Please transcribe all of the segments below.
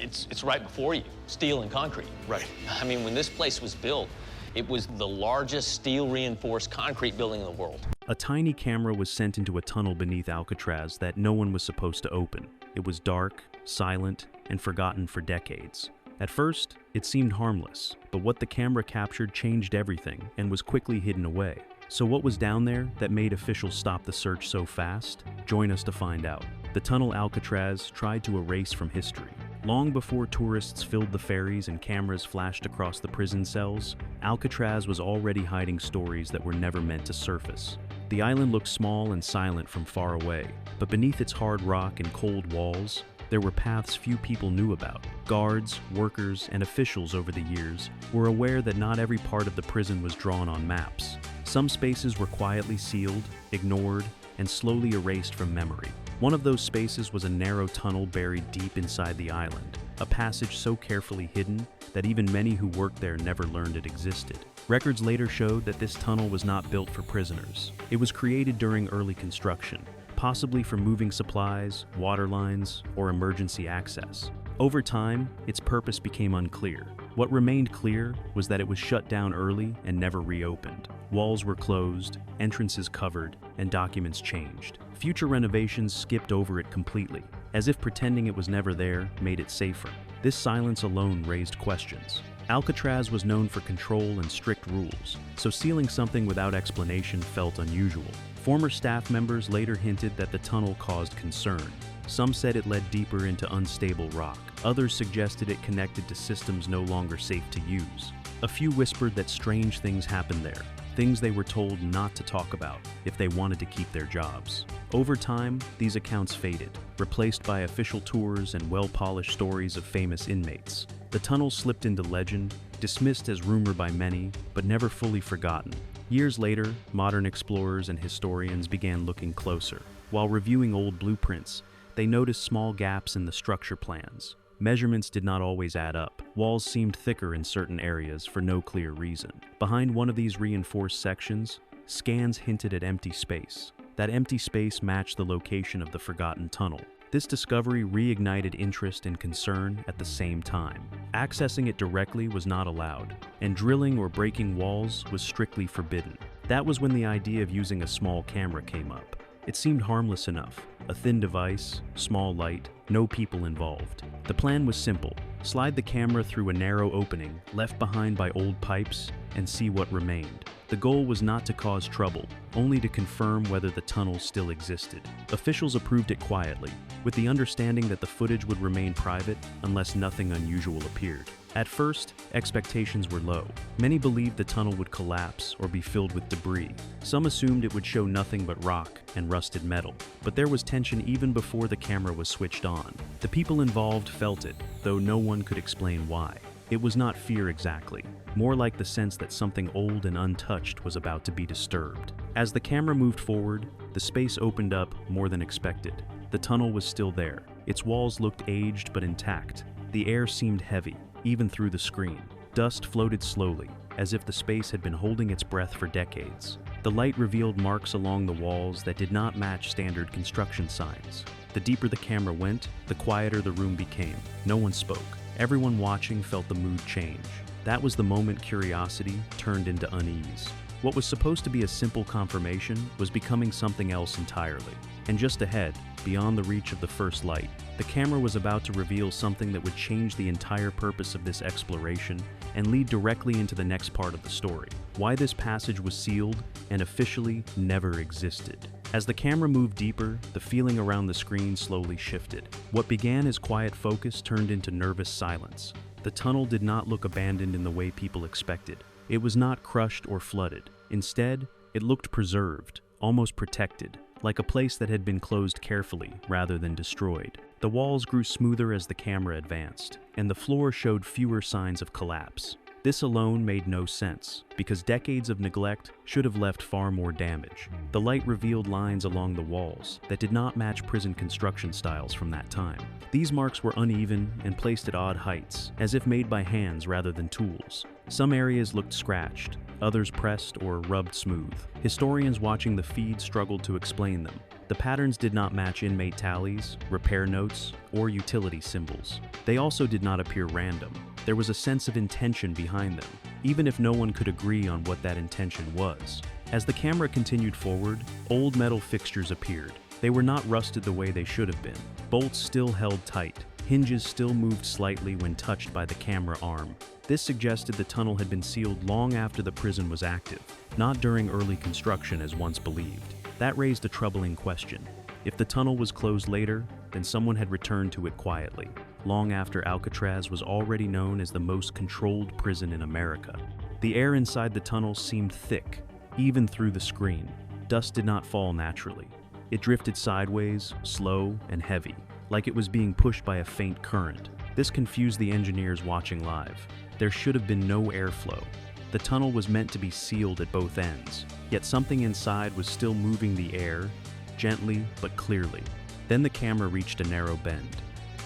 It's right before you, steel and concrete. Right. I mean, when this place was built, it was the largest steel-reinforced concrete building in the world. A tiny camera was sent into a tunnel beneath Alcatraz that no one was supposed to open. It was dark, silent, and forgotten for decades. At first, it seemed harmless, but what the camera captured changed everything and was quickly hidden away. So what was down there that made officials stop the search so fast? Join us to find out. The tunnel Alcatraz tried to erase from history. Long before tourists filled the ferries and cameras flashed across the prison cells, Alcatraz was already hiding stories that were never meant to surface. The island looked small and silent from far away, but beneath its hard rock and cold walls, there were paths few people knew about. Guards, workers, and officials over the years were aware that not every part of the prison was drawn on maps. Some spaces were quietly sealed, ignored, and slowly erased from memory. One of those spaces was a narrow tunnel buried deep inside the island, a passage so carefully hidden that even many who worked there never learned it existed. Records later showed that this tunnel was not built for prisoners. It was created during early construction, possibly for moving supplies, water lines, or emergency access. Over time, its purpose became unclear. What remained clear was that it was shut down early and never reopened. Walls were closed, entrances covered, and documents changed. Future renovations skipped over it completely, as if pretending it was never there made it safer. This silence alone raised questions. Alcatraz was known for control and strict rules, so sealing something without explanation felt unusual. Former staff members later hinted that the tunnel caused concern. Some said it led deeper into unstable rock. Others suggested it connected to systems no longer safe to use. A few whispered that strange things happened there, things they were told not to talk about if they wanted to keep their jobs. Over time, these accounts faded, replaced by official tours and well-polished stories of famous inmates. The tunnel slipped into legend, dismissed as rumor by many, but never fully forgotten. Years later, modern explorers and historians began looking closer. While reviewing old blueprints, they noticed small gaps in the structure plans. Measurements did not always add up. Walls seemed thicker in certain areas for no clear reason. Behind one of these reinforced sections, scans hinted at empty space. That empty space matched the location of the forgotten tunnel. This discovery reignited interest and concern at the same time. Accessing it directly was not allowed, and drilling or breaking walls was strictly forbidden. That was when the idea of using a small camera came up. It seemed harmless enough. A thin device, small light, no people involved. The plan was simple. Slide the camera through a narrow opening left behind by old pipes and see what remained. The goal was not to cause trouble, only to confirm whether the tunnel still existed. Officials approved it quietly, with the understanding that the footage would remain private unless nothing unusual appeared. At first, expectations were low. Many believed the tunnel would collapse or be filled with debris. Some assumed it would show nothing but rock and rusted metal. But there was tension even before the camera was switched on. The people involved felt it, though no one could explain why. It was not fear exactly, more like the sense that something old and untouched was about to be disturbed. As the camera moved forward, the space opened up more than expected. The tunnel was still there. Its walls looked aged but intact. The air seemed heavy, even through the screen. Dust floated slowly, as if the space had been holding its breath for decades. The light revealed marks along the walls that did not match standard construction signs. The deeper the camera went, the quieter the room became. No one spoke. Everyone watching felt the mood change. That was the moment curiosity turned into unease. What was supposed to be a simple confirmation was becoming something else entirely. And just ahead, beyond the reach of the first light, the camera was about to reveal something that would change the entire purpose of this exploration and lead directly into the next part of the story. Why this passage was sealed and officially never existed. As the camera moved deeper, the feeling around the screen slowly shifted. What began as quiet focus turned into nervous silence. The tunnel did not look abandoned in the way people expected. It was not crushed or flooded. Instead, it looked preserved, almost protected, like a place that had been closed carefully rather than destroyed. The walls grew smoother as the camera advanced, and the floor showed fewer signs of collapse. This alone made no sense, because decades of neglect should have left far more damage. The light revealed lines along the walls that did not match prison construction styles from that time. These marks were uneven and placed at odd heights, as if made by hands rather than tools. Some areas looked scratched, others pressed or rubbed smooth. Historians watching the feed struggled to explain them. The patterns did not match inmate tallies, repair notes, or utility symbols. They also did not appear random. There was a sense of intention behind them, even if no one could agree on what that intention was. As the camera continued forward, old metal fixtures appeared. They were not rusted the way they should have been. Bolts still held tight. Hinges still moved slightly when touched by the camera arm. This suggested the tunnel had been sealed long after the prison was active, not during early construction as once believed. That raised a troubling question. If the tunnel was closed later, then someone had returned to it quietly, long after Alcatraz was already known as the most controlled prison in America. The air inside the tunnel seemed thick, even through the screen. Dust did not fall naturally. It drifted sideways, slow and heavy, like it was being pushed by a faint current. This confused the engineers watching live. There should have been no airflow. The tunnel was meant to be sealed at both ends, yet something inside was still moving the air, gently but clearly. Then the camera reached a narrow bend.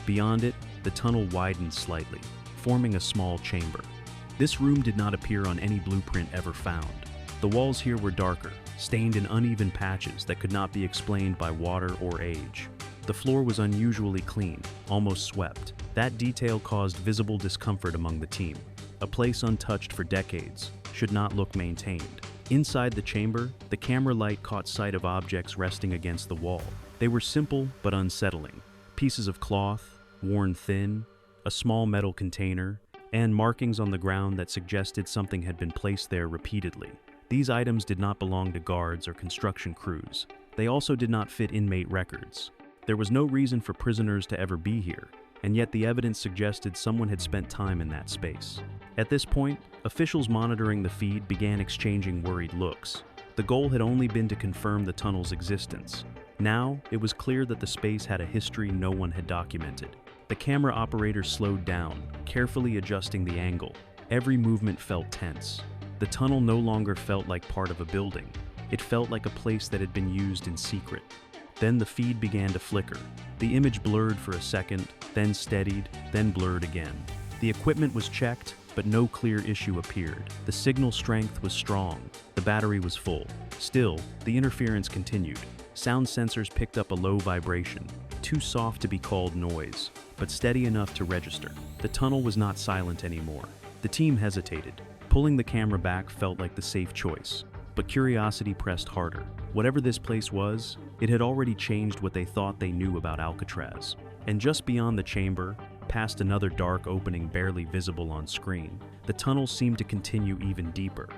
Beyond it, the tunnel widened slightly, forming a small chamber. This room did not appear on any blueprint ever found. The walls here were darker, stained in uneven patches that could not be explained by water or age. The floor was unusually clean, almost swept. That detail caused visible discomfort among the team. A place untouched for decades should not look maintained. Inside the chamber, the camera light caught sight of objects resting against the wall. They were simple but unsettling. Pieces of cloth, worn thin, a small metal container, and markings on the ground that suggested something had been placed there repeatedly. These items did not belong to guards or construction crews. They also did not fit inmate records. There was no reason for prisoners to ever be here, and yet the evidence suggested someone had spent time in that space. At this point, officials monitoring the feed began exchanging worried looks. The goal had only been to confirm the tunnel's existence. Now, it was clear that the space had a history no one had documented. The camera operator slowed down, carefully adjusting the angle. Every movement felt tense. The tunnel no longer felt like part of a building. It felt like a place that had been used in secret. Then the feed began to flicker. The image blurred for a second, then steadied, then blurred again. The equipment was checked, but no clear issue appeared. The signal strength was strong. The battery was full. Still, the interference continued. Sound sensors picked up a low vibration, too soft to be called noise, but steady enough to register. The tunnel was not silent anymore. The team hesitated. Pulling the camera back felt like the safe choice, but curiosity pressed harder. Whatever this place was, it had already changed what they thought they knew about Alcatraz. And just beyond the chamber, past another dark opening barely visible on screen, the tunnel seemed to continue even deeper.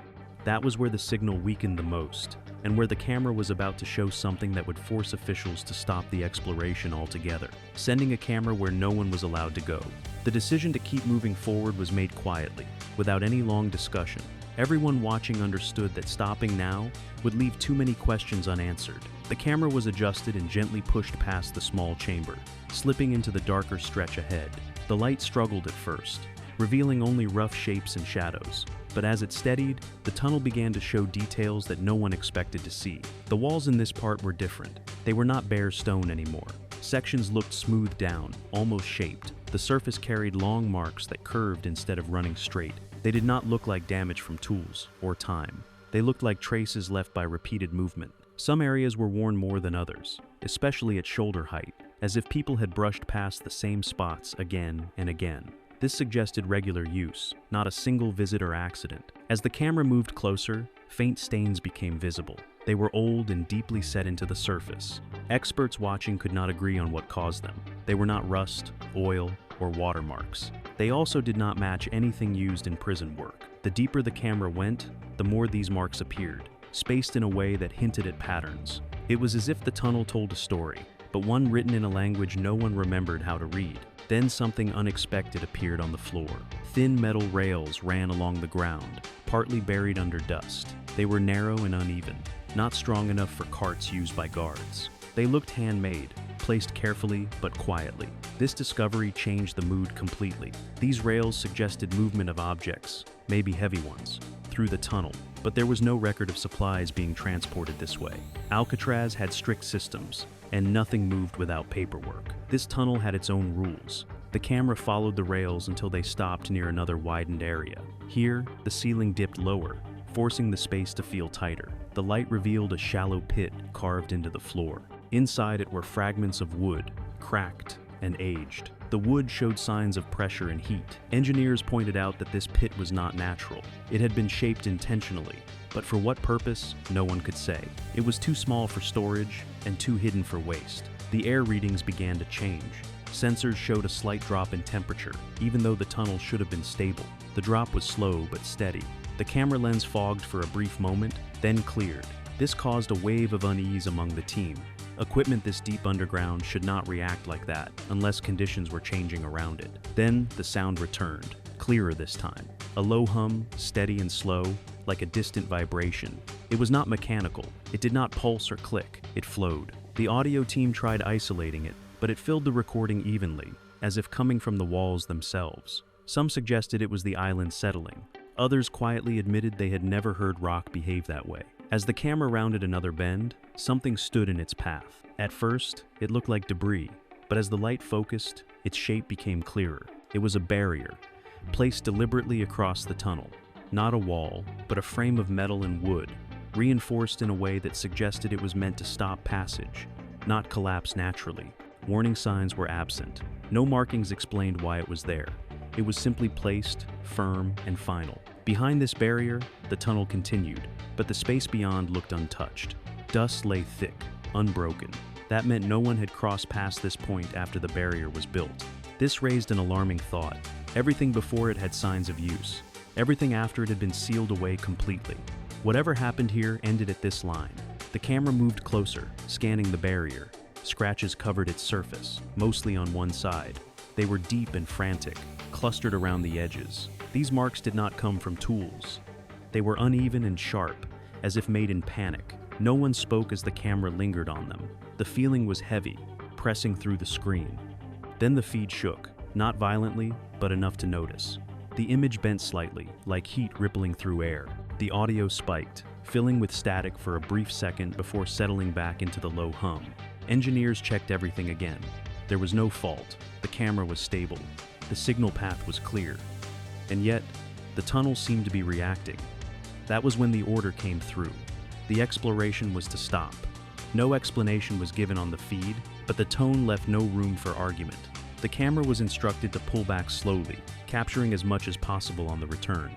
That was where the signal weakened the most, and where the camera was about to show something that would force officials to stop the exploration altogether, sending a camera where no one was allowed to go. The decision to keep moving forward was made quietly, without any long discussion. Everyone watching understood that stopping now would leave too many questions unanswered. The camera was adjusted and gently pushed past the small chamber, slipping into the darker stretch ahead. The light struggled at first, revealing only rough shapes and shadows. But as it steadied, the tunnel began to show details that no one expected to see. The walls in this part were different. They were not bare stone anymore. Sections looked smoothed down, almost shaped. The surface carried long marks that curved instead of running straight. They did not look like damage from tools or time. They looked like traces left by repeated movement. Some areas were worn more than others, especially at shoulder height, as if people had brushed past the same spots again and again. This suggested regular use, not a single visit or accident. As the camera moved closer, faint stains became visible. They were old and deeply set into the surface. Experts watching could not agree on what caused them. They were not rust, oil, or watermarks. They also did not match anything used in prison work. The deeper the camera went, the more these marks appeared, spaced in a way that hinted at patterns. It was as if the tunnel told a story, but one written in a language no one remembered how to read. Then something unexpected appeared on the floor. Thin metal rails ran along the ground, partly buried under dust. They were narrow and uneven, not strong enough for carts used by guards. They looked handmade, placed carefully but quietly. This discovery changed the mood completely. These rails suggested movement of objects, maybe heavy ones, through the tunnel, but there was no record of supplies being transported this way. Alcatraz had strict systems, and nothing moved without paperwork. This tunnel had its own rules. The camera followed the rails until they stopped near another widened area. Here, the ceiling dipped lower, forcing the space to feel tighter. The light revealed a shallow pit carved into the floor. Inside it were fragments of wood, cracked and aged. The wood showed signs of pressure and heat. Engineers pointed out that this pit was not natural. It had been shaped intentionally, but for what purpose, no one could say. It was too small for storage and too hidden for waste. The air readings began to change. Sensors showed a slight drop in temperature, even though the tunnel should have been stable. The drop was slow but steady. The camera lens fogged for a brief moment, then cleared. This caused a wave of unease among the team. Equipment this deep underground should not react like that unless conditions were changing around it. Then the sound returned, clearer this time. A low hum, steady and slow, like a distant vibration. It was not mechanical. It did not pulse or click. It flowed. The audio team tried isolating it, but it filled the recording evenly, as if coming from the walls themselves. Some suggested it was the island settling. Others quietly admitted they had never heard rock behave that way. As the camera rounded another bend, something stood in its path. At first, it looked like debris, but as the light focused, its shape became clearer. It was a barrier, placed deliberately across the tunnel. Not a wall, but a frame of metal and wood, reinforced in a way that suggested it was meant to stop passage, not collapse naturally. Warning signs were absent. No markings explained why it was there. It was simply placed, firm, and final. Behind this barrier, the tunnel continued, but the space beyond looked untouched. Dust lay thick, unbroken. That meant no one had crossed past this point after the barrier was built. This raised an alarming thought. Everything before it had signs of use. Everything after it had been sealed away completely. Whatever happened here ended at this line. The camera moved closer, scanning the barrier. Scratches covered its surface, mostly on one side. They were deep and frantic, clustered around the edges. These marks did not come from tools. They were uneven and sharp, as if made in panic. No one spoke as the camera lingered on them. The feeling was heavy, pressing through the screen. Then the feed shook, not violently, but enough to notice. The image bent slightly, like heat rippling through air. The audio spiked, filling with static for a brief second before settling back into the low hum. Engineers checked everything again. There was no fault. The camera was stable. The signal path was clear. And yet, the tunnel seemed to be reacting. That was when the order came through. The exploration was to stop. No explanation was given on the feed, but the tone left no room for argument. The camera was instructed to pull back slowly, capturing as much as possible on the return.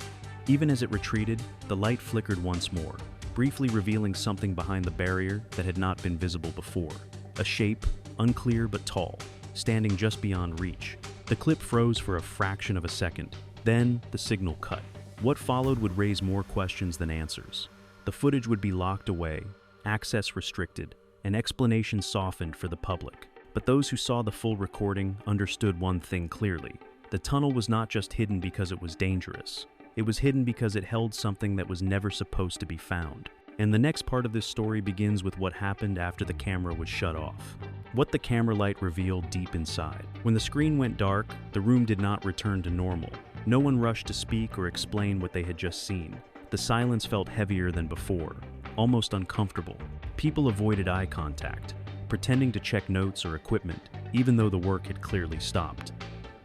Even as it retreated, the light flickered once more, briefly revealing something behind the barrier that had not been visible before. A shape, unclear but tall, standing just beyond reach. The clip froze for a fraction of a second. Then, the signal cut. What followed would raise more questions than answers. The footage would be locked away, access restricted, and explanation softened for the public. But those who saw the full recording understood one thing clearly. The tunnel was not just hidden because it was dangerous. It was hidden because it held something that was never supposed to be found. And the next part of this story begins with what happened after the camera was shut off. What the camera light revealed deep inside. When the screen went dark, the room did not return to normal. No one rushed to speak or explain what they had just seen. The silence felt heavier than before, almost uncomfortable. People avoided eye contact, pretending to check notes or equipment, even though the work had clearly stopped.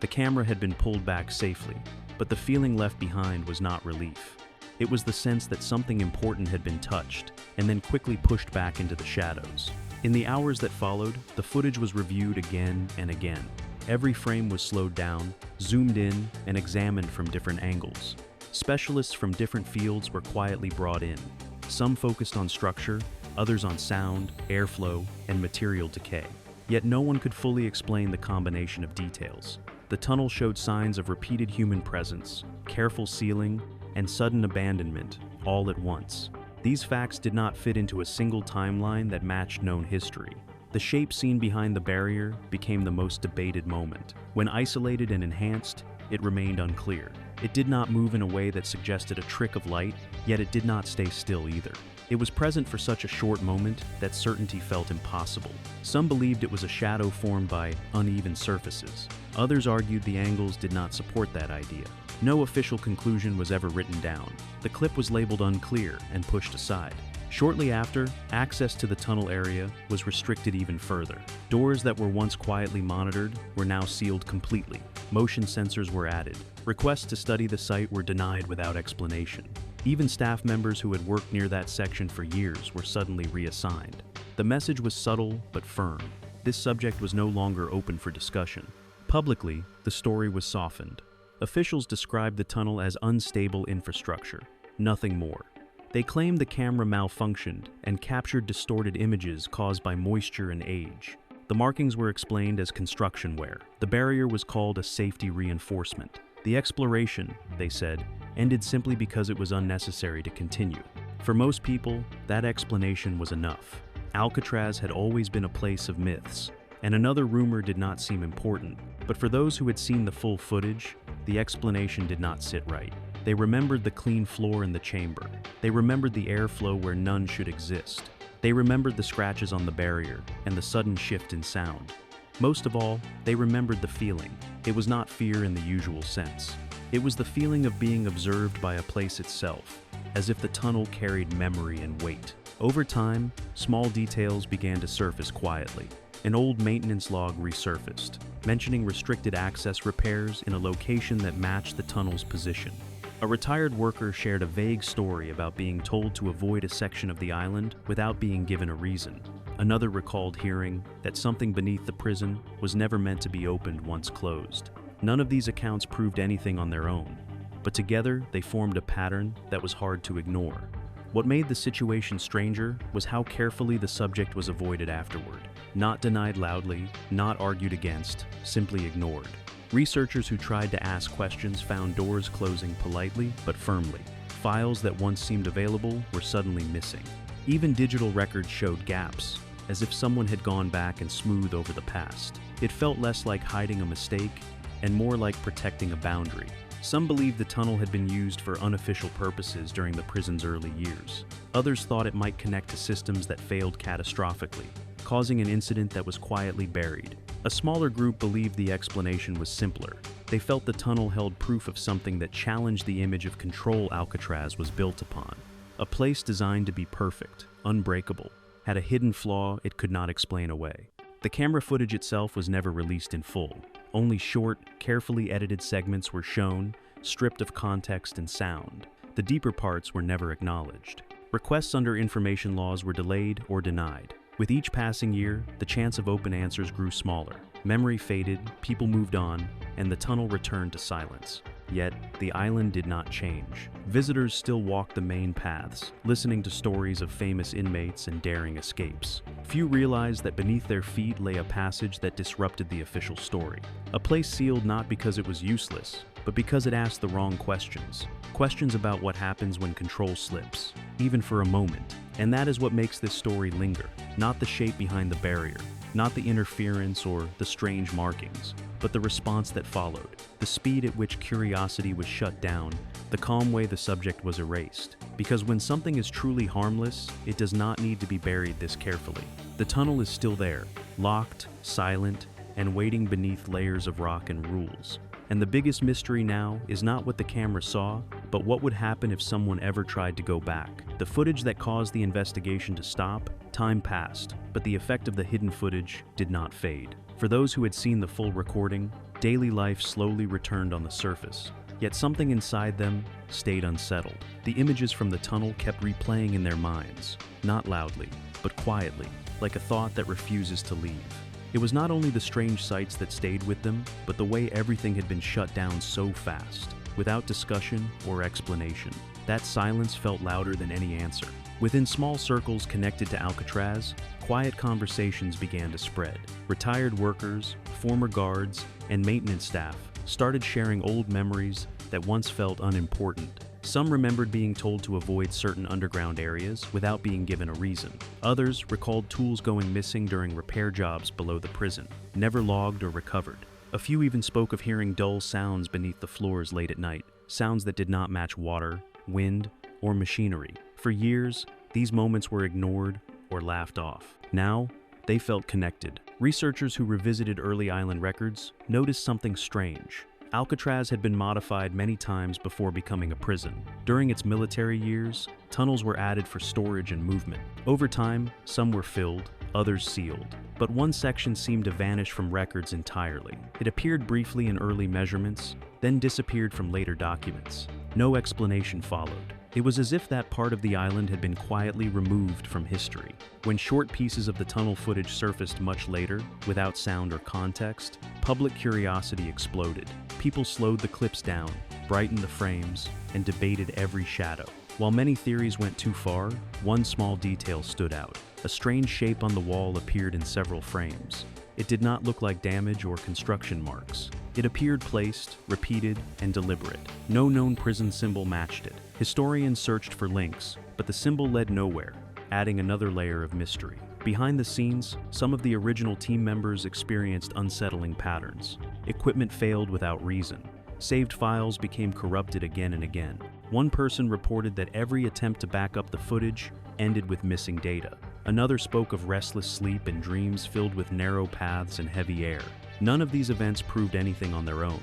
The camera had been pulled back safely, but the feeling left behind was not relief. It was the sense that something important had been touched, and then quickly pushed back into the shadows. In the hours that followed, the footage was reviewed again and again. Every frame was slowed down, zoomed in, and examined from different angles. Specialists from different fields were quietly brought in. Some focused on structure, others on sound, airflow, and material decay. Yet no one could fully explain the combination of details. The tunnel showed signs of repeated human presence, careful sealing, and sudden abandonment, all at once. These facts did not fit into a single timeline that matched known history. The shape seen behind the barrier became the most debated moment. When isolated and enhanced, it remained unclear. It did not move in a way that suggested a trick of light, yet it did not stay still either. It was present for such a short moment that certainty felt impossible. Some believed it was a shadow formed by uneven surfaces. Others argued the angles did not support that idea. No official conclusion was ever written down. The clip was labeled unclear and pushed aside. Shortly after, access to the tunnel area was restricted even further. Doors that were once quietly monitored were now sealed completely. Motion sensors were added. Requests to study the site were denied without explanation. Even staff members who had worked near that section for years were suddenly reassigned. The message was subtle but firm. This subject was no longer open for discussion. Publicly, the story was softened. Officials described the tunnel as unstable infrastructure, nothing more. They claimed the camera malfunctioned and captured distorted images caused by moisture and age. The markings were explained as construction wear. The barrier was called a safety reinforcement. The exploration, they said, ended simply because it was unnecessary to continue. For most people, that explanation was enough. Alcatraz had always been a place of myths, and another rumor did not seem important. But for those who had seen the full footage, the explanation did not sit right. They remembered the clean floor in the chamber. They remembered the airflow where none should exist. They remembered the scratches on the barrier and the sudden shift in sound. Most of all, they remembered the feeling. It was not fear in the usual sense. It was the feeling of being observed by a place itself, as if the tunnel carried memory and weight. Over time, small details began to surface quietly. An old maintenance log resurfaced, mentioning restricted access repairs in a location that matched the tunnel's position. A retired worker shared a vague story about being told to avoid a section of the island without being given a reason. Another recalled hearing that something beneath the prison was never meant to be opened once closed. None of these accounts proved anything on their own, but together they formed a pattern that was hard to ignore. What made the situation stranger was how carefully the subject was avoided afterward. Not denied loudly, not argued against, simply ignored. Researchers who tried to ask questions found doors closing politely but firmly. Files that once seemed available were suddenly missing. Even digital records showed gaps, as if someone had gone back and smoothed over the past. It felt less like hiding a mistake and more like protecting a boundary. Some believed the tunnel had been used for unofficial purposes during the prison's early years. Others thought it might connect to systems that failed catastrophically, causing an incident that was quietly buried. A smaller group believed the explanation was simpler. They felt the tunnel held proof of something that challenged the image of control Alcatraz was built upon. A place designed to be perfect, unbreakable, had a hidden flaw it could not explain away. The camera footage itself was never released in full. Only short, carefully edited segments were shown, stripped of context and sound. The deeper parts were never acknowledged. Requests under information laws were delayed or denied. With each passing year, the chance of open answers grew smaller. Memory faded, people moved on, and the tunnel returned to silence. Yet, the island did not change. Visitors still walked the main paths, listening to stories of famous inmates and daring escapes. Few realized that beneath their feet lay a passage that disrupted the official story. A place sealed not because it was useless, but because it asked the wrong questions. Questions about what happens when control slips, even for a moment. And that is what makes this story linger. Not the shape behind the barrier, not the interference or the strange markings, but the response that followed. The speed at which curiosity was shut down, the calm way the subject was erased. Because when something is truly harmless, it does not need to be buried this carefully. The tunnel is still there, locked, silent, and waiting beneath layers of rock and rules. And the biggest mystery now is not what the camera saw, but what would happen if someone ever tried to go back. The footage that caused the investigation to stop, time passed, but the effect of the hidden footage did not fade. For those who had seen the full recording, daily life slowly returned on the surface. Yet something inside them stayed unsettled. The images from the tunnel kept replaying in their minds, not loudly, but quietly, like a thought that refuses to leave. It was not only the strange sights that stayed with them, but the way everything had been shut down so fast, without discussion or explanation. That silence felt louder than any answer. Within small circles connected to Alcatraz, quiet conversations began to spread. Retired workers, former guards, and maintenance staff started sharing old memories that once felt unimportant. Some remembered being told to avoid certain underground areas without being given a reason. Others recalled tools going missing during repair jobs below the prison, never logged or recovered. A few even spoke of hearing dull sounds beneath the floors late at night, sounds that did not match water, wind, or machinery. For years, these moments were ignored or laughed off. Now, they felt connected. Researchers who revisited early island records noticed something strange. Alcatraz had been modified many times before becoming a prison. During its military years, tunnels were added for storage and movement. Over time, some were filled, others sealed. But one section seemed to vanish from records entirely. It appeared briefly in early measurements, then disappeared from later documents. No explanation followed. It was as if that part of the island had been quietly removed from history. When short pieces of the tunnel footage surfaced much later, without sound or context, public curiosity exploded. People slowed the clips down, brightened the frames, and debated every shadow. While many theories went too far, one small detail stood out. A strange shape on the wall appeared in several frames. It did not look like damage or construction marks. It appeared placed, repeated, and deliberate. No known prison symbol matched it. Historians searched for links, but the symbol led nowhere, adding another layer of mystery. Behind the scenes, some of the original team members experienced unsettling patterns. Equipment failed without reason. Saved files became corrupted again and again. One person reported that every attempt to back up the footage ended with missing data. Another spoke of restless sleep and dreams filled with narrow paths and heavy air. None of these events proved anything on their own,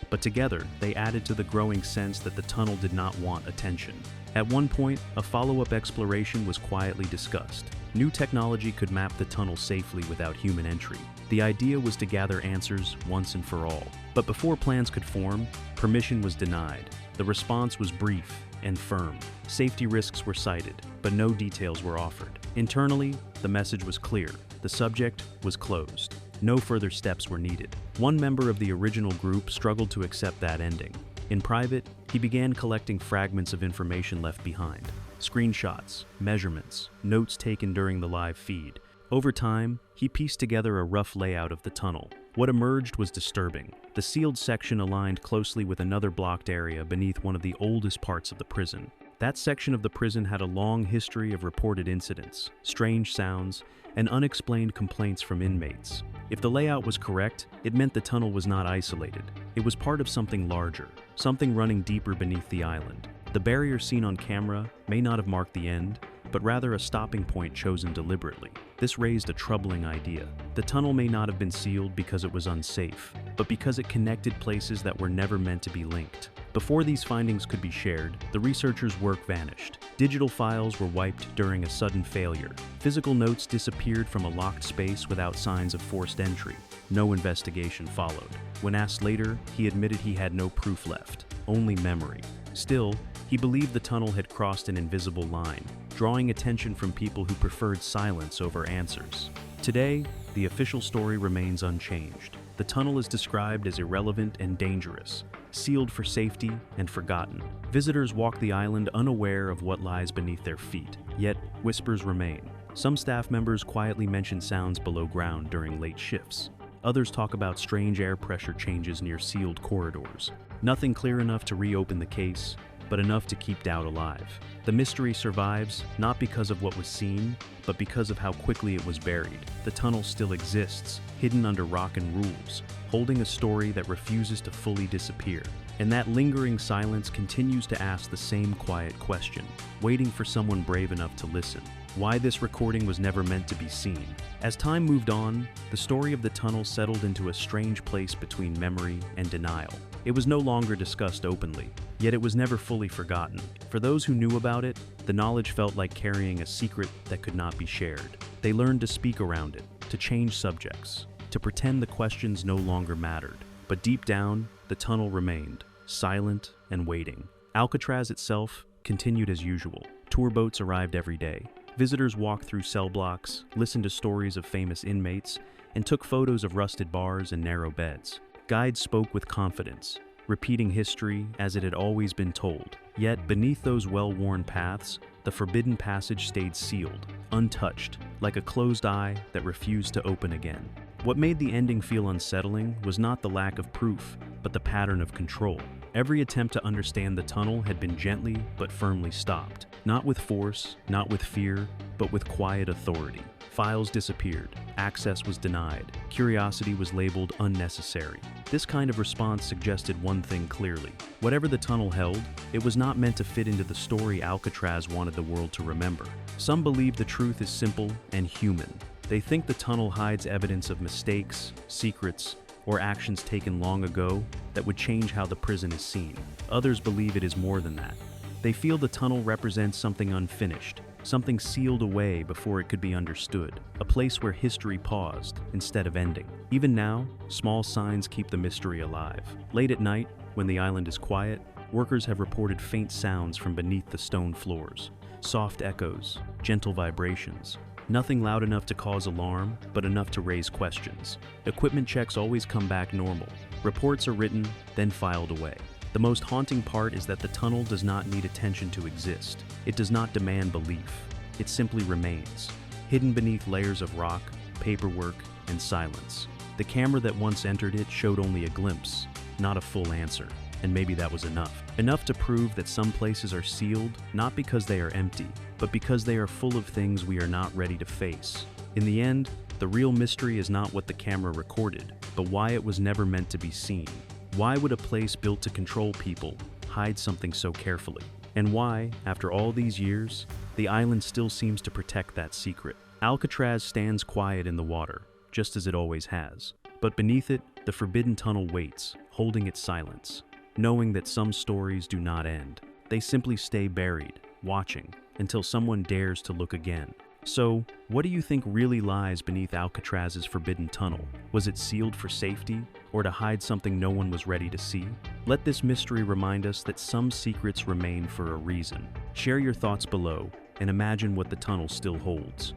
but together they added to the growing sense that the tunnel did not want attention. At one point, a follow-up exploration was quietly discussed. New technology could map the tunnel safely without human entry. The idea was to gather answers once and for all. But before plans could form, permission was denied. The response was brief and firm. Safety risks were cited, but no details were offered. Internally, the message was clear. The subject was closed. No further steps were needed. One member of the original group struggled to accept that ending. In private, he began collecting fragments of information left behind. Screenshots, measurements, notes taken during the live feed. Over time, he pieced together a rough layout of the tunnel. What emerged was disturbing. The sealed section aligned closely with another blocked area beneath one of the oldest parts of the prison. That section of the prison had a long history of reported incidents, strange sounds, and unexplained complaints from inmates. If the layout was correct, it meant the tunnel was not isolated. It was part of something larger, something running deeper beneath the island. The barrier seen on camera may not have marked the end, but rather a stopping point chosen deliberately. This raised a troubling idea. The tunnel may not have been sealed because it was unsafe, but because it connected places that were never meant to be linked. Before these findings could be shared, the researchers' work vanished. Digital files were wiped during a sudden failure. Physical notes disappeared from a locked space without signs of forced entry. No investigation followed. When asked later, he admitted he had no proof left, only memory. Still, he believed the tunnel had crossed an invisible line, drawing attention from people who preferred silence over answers. Today, the official story remains unchanged. The tunnel is described as irrelevant and dangerous, sealed for safety and forgotten. Visitors walk the island unaware of what lies beneath their feet, yet whispers remain. Some staff members quietly mention sounds below ground during late shifts. Others talk about strange air pressure changes near sealed corridors. Nothing clear enough to reopen the case, but enough to keep doubt alive. The mystery survives not because of what was seen, but because of how quickly it was buried. The tunnel still exists, hidden under rock and rules, holding a story that refuses to fully disappear. And that lingering silence continues to ask the same quiet question, waiting for someone brave enough to listen. Why this recording was never meant to be seen. As time moved on, the story of the tunnel settled into a strange place between memory and denial. It was no longer discussed openly, yet it was never fully forgotten. For those who knew about it, the knowledge felt like carrying a secret that could not be shared. They learned to speak around it, to change subjects, to pretend the questions no longer mattered. But deep down, the tunnel remained, silent and waiting. Alcatraz itself continued as usual. Tour boats arrived every day. Visitors walked through cell blocks, listened to stories of famous inmates, and took photos of rusted bars and narrow beds. Guides spoke with confidence, repeating history as it had always been told. Yet, beneath those well-worn paths, the forbidden passage stayed sealed, untouched, like a closed eye that refused to open again. What made the ending feel unsettling was not the lack of proof, but the pattern of control. Every attempt to understand the tunnel had been gently but firmly stopped. Not with force, not with fear, but with quiet authority. Files disappeared, access was denied, curiosity was labeled unnecessary. This kind of response suggested one thing clearly. Whatever the tunnel held, it was not meant to fit into the story Alcatraz wanted the world to remember. Some believe the truth is simple and human. They think the tunnel hides evidence of mistakes, secrets, or actions taken long ago that would change how the prison is seen. Others believe it is more than that. They feel the tunnel represents something unfinished, something sealed away before it could be understood, a place where history paused instead of ending. Even now, small signs keep the mystery alive. Late at night, when the island is quiet, workers have reported faint sounds from beneath the stone floors. Soft echoes, gentle vibrations. Nothing loud enough to cause alarm, but enough to raise questions. Equipment checks always come back normal. Reports are written, then filed away. The most haunting part is that the tunnel does not need attention to exist. It does not demand belief. It simply remains, hidden beneath layers of rock, paperwork, and silence. The camera that once entered it showed only a glimpse, not a full answer. And maybe that was enough. Enough to prove that some places are sealed, not because they are empty, but because they are full of things we are not ready to face. In the end, the real mystery is not what the camera recorded, but why it was never meant to be seen. Why would a place built to control people hide something so carefully? And why, after all these years, the island still seems to protect that secret. Alcatraz stands quiet in the water, just as it always has. But beneath it, the forbidden tunnel waits, holding its silence, knowing that some stories do not end. They simply stay buried, watching, until someone dares to look again. So, what do you think really lies beneath Alcatraz's forbidden tunnel? Was it sealed for safety, or to hide something no one was ready to see? Let this mystery remind us that some secrets remain for a reason. Share your thoughts below, and imagine what the tunnel still holds.